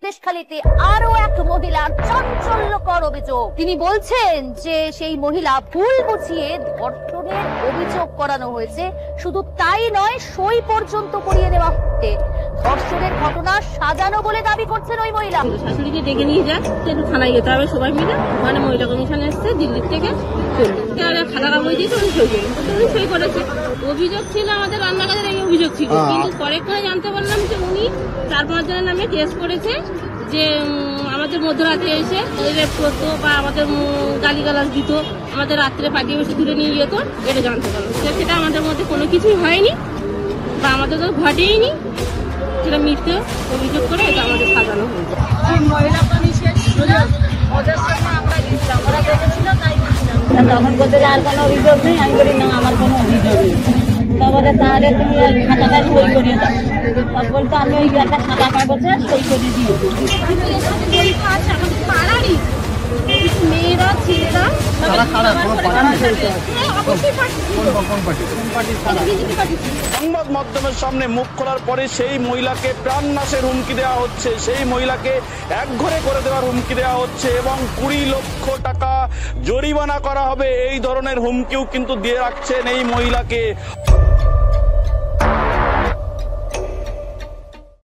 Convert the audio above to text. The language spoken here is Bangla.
সন্দেশখালীতে আরো এক মহিলার চাঞ্চল্যকর অভিযোগ। তিনি বলছেন যে সেই মহিলা ভুল বুঝিয়ে ধর্ষণের অভিযোগ করানো হয়েছে, শুধু তাই নয় সই পর্যন্ত করিয়ে দেওয়া হচ্ছে। ধর্ষণের ঘটনা সাজানো বলে দাবি করছেন ওই মহিলা। শাশুড়িকে ডেকে নিয়ে যায়, একটু থানায় যেতে হবে সবাই মিলে। ওখানে মহিলা কমিশন এসছে দিল্লির থেকে, খাতা কাগজ দিয়েছে, উনি সই করেন, উনি সই করেছে। অভিযোগ ছিল আমাদের রান্নাঘরের এই অভিযোগ ছিল, কিন্তু পরে করে জানতে পারলাম যে উনি 4-5 জনের নামে কেস করেছে, যে আমাদের মধ্যরাতে এসে রেপ করতো বা আমাদের গালিগালাজ দিত, আমাদের রাত্রে পাঠিয়ে বসে তুলে নিয়ে যেত, এটা জানতে পারলাম। সেটা আমাদের মধ্যে কোনো কিছুই হয়নি বা আমাদের তো ঘটেইনি, সেটা মিথ্যে অভিযোগ করে এটা আমাদের সাজানো হয়েছে। মহিলা কমিশন ছিল, ওদের সঙ্গে আমরা গেছিলাম, ওরা দেখেছিল তাই গেছিলাম। তখন বলতে আর কোনো অভিযোগ নেই, আমি বলি না আমার কোনো অভিযোগ নেই। তারপরে তাহলে তুমি খাতাটা সই করিয়ে দাও, বলতো আমি ওই একটা খাতা কাগজে সই করে দিয়েছি। আমাদের পাড়ারই মেয়েরা ছেলেরা সংবাদ মাধ্যমের সামনে মুখ খোলার পরে সেই মহিলাকে প্রাণনাশের হুমকি দেওয়া হচ্ছে, সেই মহিলাকে একঘরে করে দেওয়ার হুমকি দেওয়া হচ্ছে এবং 20 লক্ষ টাকা জরিমানা করা হবে, এই ধরনের হুমকিও কিন্তু দিয়ে রাখছেন এই মহিলাকে।